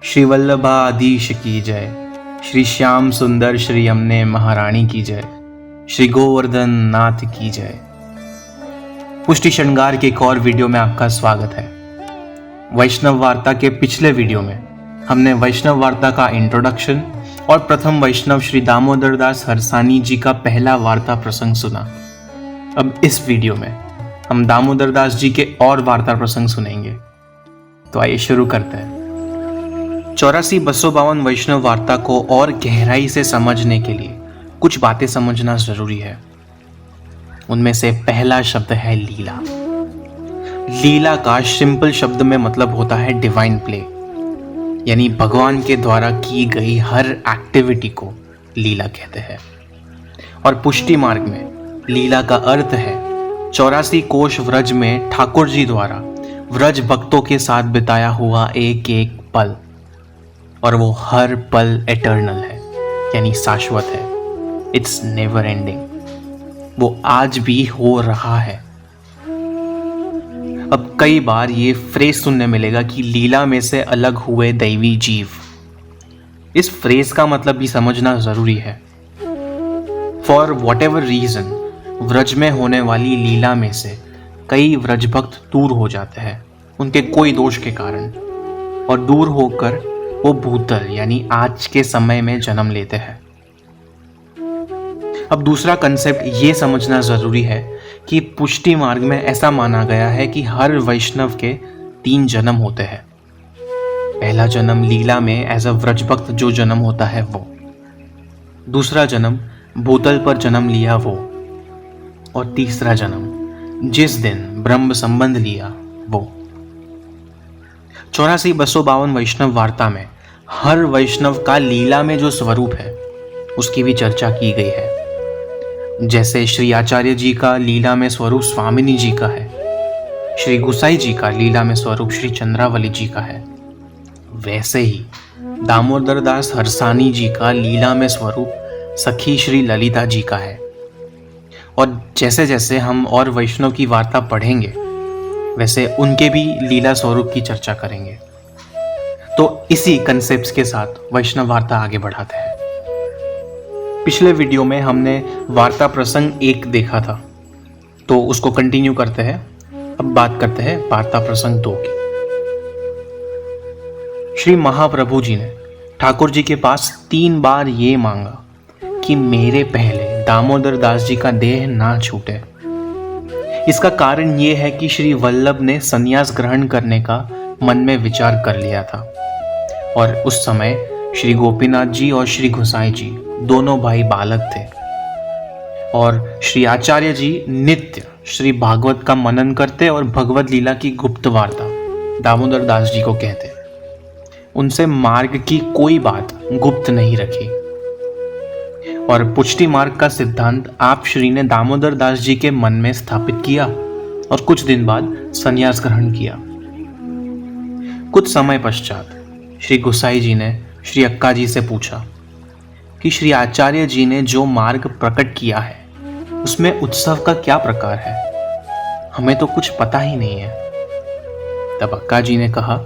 श्री वल्लभाधीश की जय। श्री श्याम सुंदर श्री यमुने महारानी की जय। श्री गोवर्धन नाथ की जय। पुष्टि श्रृंगार के एक और वीडियो में आपका स्वागत है। वैष्णव वार्ता के पिछले वीडियो में हमने वैष्णव वार्ता का इंट्रोडक्शन और प्रथम वैष्णव श्री दामोदर दास हरसानी जी का पहला वार्ता प्रसंग सुना। अब इस वीडियो में हम दामोदर दास जी के और वार्ता प्रसंग सुनेंगे। तो आइए शुरू करते हैं। 84-252 वैष्णव वार्ता को और गहराई से समझने के लिए कुछ बातें समझना जरूरी है। उनमें से पहला शब्द है लीला। लीला का सिंपल शब्द में मतलब होता है डिवाइन प्ले, यानी भगवान के द्वारा की गई हर एक्टिविटी को लीला कहते हैं। और पुष्टि मार्ग में लीला का अर्थ है 84 कोश व्रज में ठाकुर जी द्वारा व्रज भक्तों के साथ बिताया हुआ एक एक पल, और वो हर पल एटर्नल है, यानी शाश्वत है। It's never ending. वो आज भी हो रहा है। अब कई बार ये फ्रेज सुनने मिलेगा कि लीला में से अलग हुए दैवी जीव। इस फ्रेज का मतलब भी समझना जरूरी है। For whatever reason Vraj में होने वाली लीला में से कई व्रज भक्त दूर हो जाते हैं उनके कोई दोष के कारण, और दूर होकर वो भूतल यानी आज के समय में जन्म लेते हैं। अब दूसरा कंसेप्ट ये समझना जरूरी है कि पुष्टि मार्ग में ऐसा माना गया है कि हर वैष्णव के 3 जन्म होते हैं। पहला जन्म लीला में एज अ व्रजभक्त जो जन्म होता है वो, दूसरा जन्म भूतल पर जन्म लिया वो, और तीसरा जन्म जिस दिन ब्रह्म संबंध लिया वो। 84-252 वैष्णव वार्ता में हर वैष्णव का लीला में जो स्वरूप है उसकी भी चर्चा की गई है। जैसे श्री आचार्य जी का लीला में स्वरूप स्वामिनी जी का है, श्री गुसाई जी का लीला में स्वरूप श्री चंद्रावली जी का है, वैसे ही दामोदर दास हरसानी जी का लीला में स्वरूप सखी श्री ललिता जी का है। और जैसे जैसे हम और वैष्णव की वार्ता पढ़ेंगे वैसे उनके भी लीला स्वरूप की चर्चा करेंगे। तो इसी कंसेप्ट्स के साथ वैष्णव वार्ता आगे बढ़ाते हैं। पिछले वीडियो में हमने वार्ता प्रसंग 1 देखा था, तो उसको कंटिन्यू करते हैं। अब बात करते हैं वार्ता प्रसंग 2 की। श्री महाप्रभु जी ने ठाकुर जी के पास 3 बार ये मांगा कि मेरे पहले दामोदर दास जी का देह ना छूटे। इसका कारण ये है कि श्री वल्लभ ने संन्यास ग्रहण करने का मन में विचार कर लिया था, और उस समय श्री गोपीनाथ जी और श्री गोसाई जी दोनों भाई बालक थे, और श्री आचार्य जी नित्य श्री भागवत का मनन करते और भगवत लीला की गुप्त वार्ता दामोदर दास जी को कहते। उनसे मार्ग की कोई बात गुप्त नहीं रखी। और पुष्टि मार्ग का सिद्धांत आप श्री ने दामोदर दास जी के मन में स्थापित किया और कुछ दिन बाद संन्यास ग्रहण किया। कुछ समय पश्चात श्री गुसाई जी ने श्री अक्का जी से पूछा कि श्री आचार्य जी ने जो मार्ग प्रकट किया है उसमें उत्सव का क्या प्रकार है, हमें तो कुछ पता ही नहीं है। तब अक्का जी ने कहा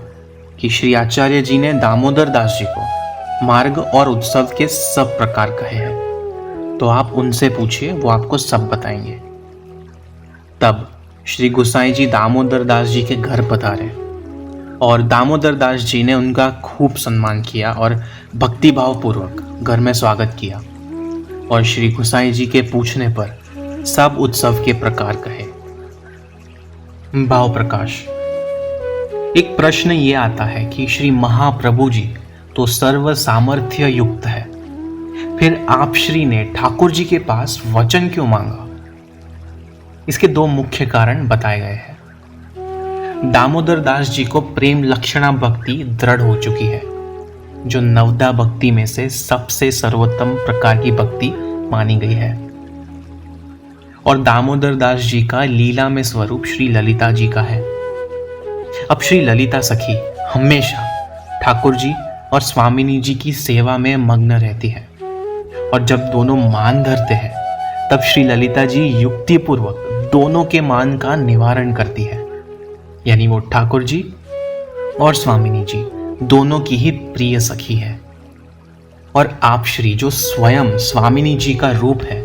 कि श्री आचार्य जी ने दामोदर दास जी को मार्ग और उत्सव के सब प्रकार कहे हैं, तो आप उनसे पूछिए, वो आपको सब बताएंगे। तब श्री गोसाई जी दामोदर दास जी के घर पधारे, और दामोदर दास जी ने उनका खूब सम्मान किया और भक्तिभाव पूर्वक घर में स्वागत किया, और श्री गोसाई जी के पूछने पर सब उत्सव के प्रकार कहे। भाव प्रकाश। एक प्रश्न ये आता है कि श्री महाप्रभु जी तो सर्व सामर्थ्य युक्त है, फिर आप श्री ने ठाकुर जी के पास वचन क्यों मांगा? इसके 2 मुख्य कारण बताए गए हैं। दामोदर दास जी को प्रेम लक्षणा भक्ति दृढ़ हो चुकी है, जो नवदा भक्ति में से सबसे सर्वोत्तम प्रकार की भक्ति मानी गई है। और दामोदर दास जी का लीला में स्वरूप श्री ललिता जी का है। अब श्री ललिता सखी हमेशा ठाकुर जी और स्वामिनी जी की सेवा में मग्न रहती है, और जब दोनों मान धरते हैं तब श्री ललिता जी युक्ति पूर्वक दोनों के मान का निवारण करती है, यानी वो ठाकुर जी और स्वामिनी जी दोनों की ही प्रिय सखी है। और आप श्री जो स्वयं स्वामिनी जी का रूप है,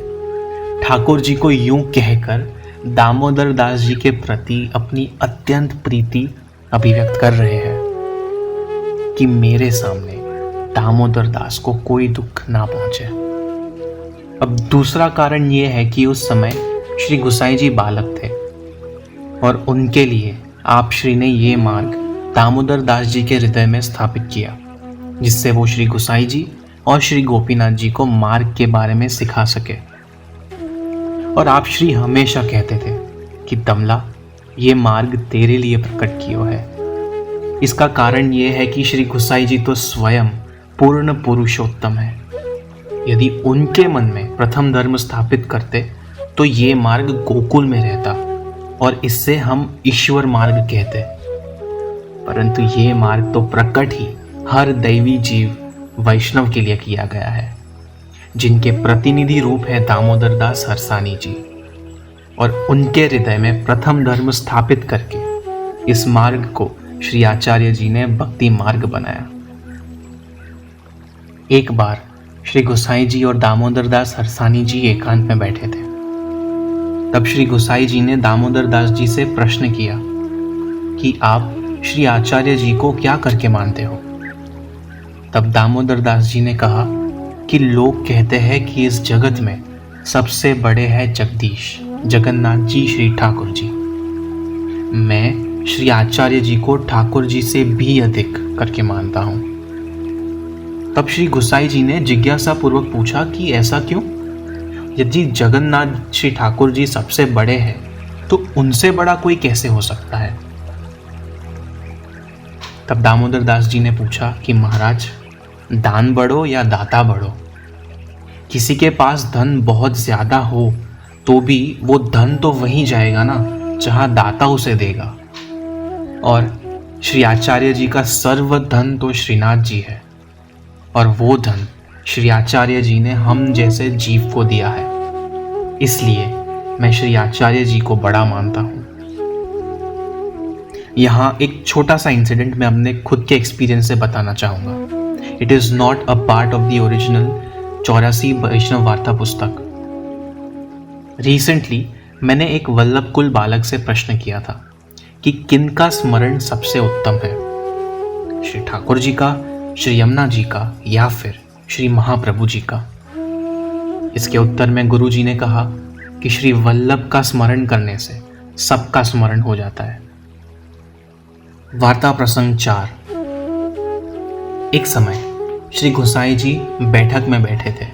ठाकुर जी को यूं कहकर दामोदर दास जी के प्रति अपनी अत्यंत प्रीति अभिव्यक्त कर रहे हैं कि मेरे सामने दामोदर दास को कोई दुख ना पहुंचे। अब दूसरा कारण यह है कि उस समय श्री गुसाई जी बालक थे और उनके लिए आप श्री ने ये मार्ग दामोदर दास जी के हृदय में स्थापित किया, जिससे वो श्री गुसाई जी और श्री गोपीनाथ जी को मार्ग के बारे में सिखा सके। और आप श्री हमेशा कहते थे कि दमला, ये मार्ग तेरे लिए प्रकट किया है। इसका कारण ये है कि श्री गुसाई जी तो स्वयं पूर्ण पुरुषोत्तम है। यदि उनके मन में प्रथम धर्म स्थापित करते तो ये मार्ग गोकुल में रहता और इससे हम ईश्वर मार्ग कहते। परंतु ये मार्ग तो प्रकट ही हर दैवी जीव वैष्णव के लिए किया गया है, जिनके प्रतिनिधि रूप है दामोदर दास हरसानी जी, और उनके हृदय में प्रथम धर्म स्थापित करके इस मार्ग को श्री आचार्य जी ने भक्ति मार्ग बनाया। एक बार श्री गोसाई जी और दामोदर दास हरसानी जी एकांत में बैठे थे। तब श्री गोसाई जी ने दामोदर दास जी से प्रश्न किया कि आप श्री आचार्य जी को क्या करके मानते हो। तब दामोदर दास जी ने कहा कि लोग कहते हैं कि इस जगत में सबसे बड़े हैं जगदीश जगन्नाथ जी श्री ठाकुर जी। मैं श्री आचार्य जी को ठाकुर जी से भी अधिक करके मानता हूं। तब श्री गुसाई जी ने जिज्ञासा पूर्वक पूछा कि ऐसा क्यों? यदि जगन्नाथ श्री ठाकुर जी सबसे बड़े हैं तो उनसे बड़ा कोई कैसे हो सकता है? तब दामोदर दास जी ने पूछा कि महाराज, दान बढ़ो या दाता बढ़ो, किसी के पास धन बहुत ज्यादा हो तो भी वो धन तो वहीं जाएगा ना जहां दाता उसे देगा। और श्री आचार्य जी का सर्व धन तो श्रीनाथ जी है, और वो धन श्री आचार्य जी ने हम जैसे जीव को दिया है। इसलिए मैं श्री आचार्य जी को बड़ा मानता हूं। यहाँ एक छोटा सा इंसिडेंट मैं अपने खुद के एक्सपीरियंस से बताना चाहूंगा। It is not a part of the original 84 वैष्णव वार्ता पुस्तक। रिसेंटली मैंने एक वल्लभ कुल बालक से प्रश्न किया था कि किनका स्मरण सबसे उत्तम है, श्री ठाकुर जी का, श्री यमुना जी का, या फिर श्री महाप्रभु जी का। इसके उत्तर में गुरु जी ने कहा कि श्री वल्लभ का स्मरण करने से सबका स्मरण हो जाता है। वार्ता प्रसंग 4। एक समय श्री गोसाई जी बैठक में बैठे थे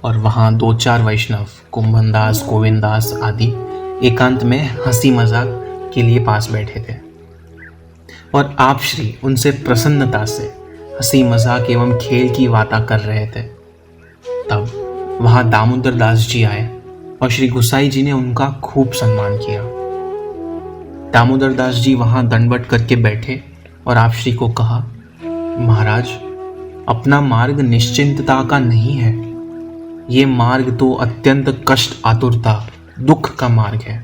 और वहां 2-4 वैष्णव कुंभनदास, गोविंददास आदि एकांत में हंसी मजाक के लिए पास बैठे थे और आप श्री उनसे प्रसन्नता से हंसी मजाक एवं खेल की बातें कर रहे थे। तब वहां दामोदर दास जी आए और श्री गुसाई जी ने उनका खूब सम्मान किया। दामोदर दास जी वहां दंडवत करके बैठे और आप श्री को कहा, महाराज, अपना मार्ग निश्चिंतता का नहीं है, ये मार्ग तो अत्यंत कष्ट, आतुरता, दुख का मार्ग है।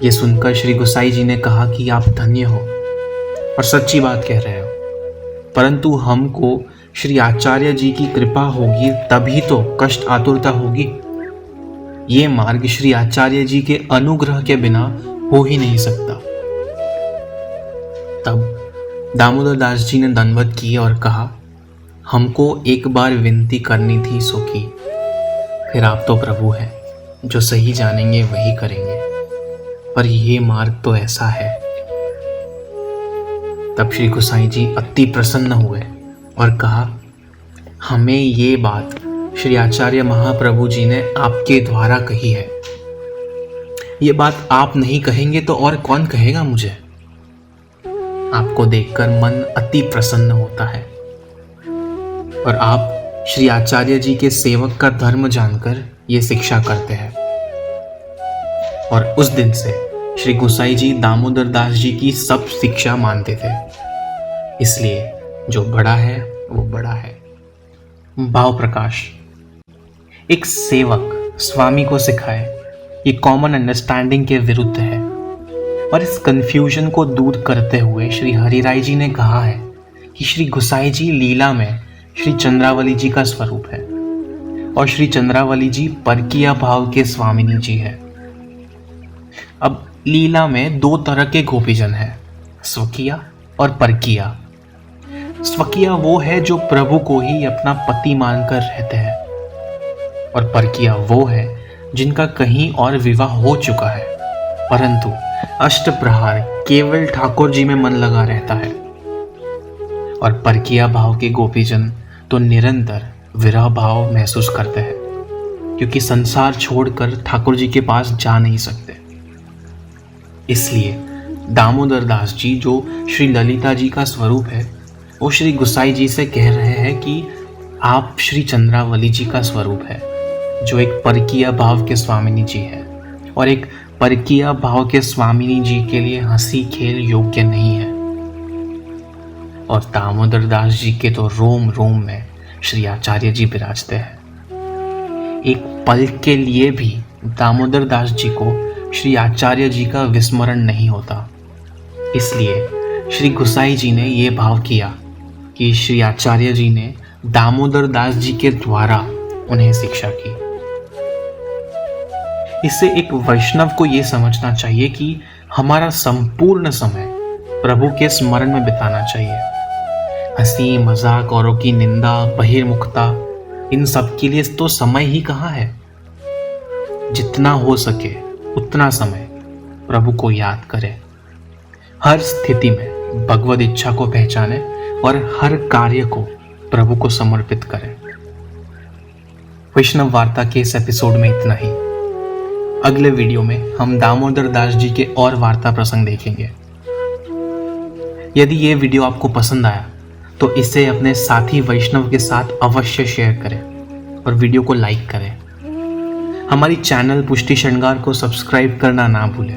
ये सुनकर श्री गुसाई जी ने कहा कि आप धन्य हो और सच्ची बात कह रहे हो, परंतु हमको श्री आचार्य जी की कृपा होगी तभी तो कष्ट आतुरता होगी। ये मार्ग श्री आचार्य जी के अनुग्रह के बिना हो ही नहीं सकता। तब दामोदर दास जी ने दंडवत की और कहा, हमको एक बार विनती करनी थी सो की, फिर आप तो प्रभु हैं, जो सही जानेंगे वही करेंगे, पर ये मार्ग तो ऐसा है। तब श्री गोसाई जी अति प्रसन्न हुए और कहा, हमें ये बात श्री आचार्य महाप्रभु जी ने आपके द्वारा कही है। ये बात आप नहीं कहेंगे तो और कौन कहेगा मुझे? आपको देखकर मन अति प्रसन्न होता है और आप श्री आचार्य जी के सेवक का धर्म जानकर ये शिक्षा करते हैं। और उस दिन से श्री गोसाई जी दामोदर दास जी की सब शिक्षा मानते थे। इसलिए जो बड़ा है वो बड़ा है। भाव प्रकाश। एक सेवक स्वामी को सिखाए, ये कॉमन अंडरस्टैंडिंग के विरुद्ध है और इस कन्फ्यूजन को दूर करते हुए श्री हरिराय जी ने कहा है कि श्री गुसाई जी लीला में श्री चंद्रावली जी का स्वरूप है और श्री चंद्रावली जी परकीय भाव के स्वामिनी जी है। अब लीला में दो तरह के गोपीजन हैं, स्वकीय और परकीय। स्वकीय वो है जो प्रभु को ही अपना पति मानकर रहते हैं और परकीय वो है जिनका कहीं और विवाह हो चुका है परंतु अष्टप्रहार केवल ठाकुर जी में मन लगा रहता है। और परकीय भाव के गोपीजन तो निरंतर विरह भाव महसूस करते हैं क्योंकि संसार छोड़कर ठाकुर जी के पास जा नहीं सकते। इसलिए दामोदर दास जी जो श्री ललिता जी का स्वरूप है वो श्री गुसाई जी से कह रहे हैं कि आप श्री चंद्रावली जी का स्वरूप है जो एक परकीय भाव के स्वामिनी जी है और एक परकीय भाव के स्वामिनी जी के लिए हंसी खेल योग्य नहीं है। और दामोदर दास जी के तो रोम रोम में श्री आचार्य जी विराजते हैं। एक पल के लिए भी दामोदर दास जी को श्री आचार्य जी का विस्मरण नहीं होता। इसलिए श्री गुसाई जी ने ये भाव किया कि श्री आचार्य जी ने दामोदर दास जी के द्वारा उन्हें शिक्षा की। इससे एक वैष्णव को यह समझना चाहिए कि हमारा संपूर्ण समय प्रभु के स्मरण में बिताना चाहिए। हंसी मजाक औरों की निंदा बहिर्मुखता इन सब के लिए तो समय ही कहाँ है। जितना हो सके उतना समय प्रभु को याद करें, हर स्थिति में भगवद इच्छा को पहचाने और हर कार्य को प्रभु को समर्पित करें। वैष्णव वार्ता के इस एपिसोड में इतना ही। अगले वीडियो में हम दामोदर दास जी के और वार्ता प्रसंग देखेंगे। यदि ये वीडियो आपको पसंद आया तो इसे अपने साथी वैष्णव के साथ अवश्य शेयर करें और वीडियो को लाइक करें। हमारी चैनल पुष्टि श्रृंगार को सब्सक्राइब करना ना भूलें।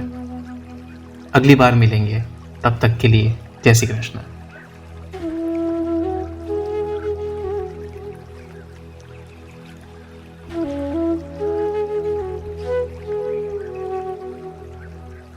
अगली बार मिलेंगे, तब तक के लिए जय श्री कृष्ण।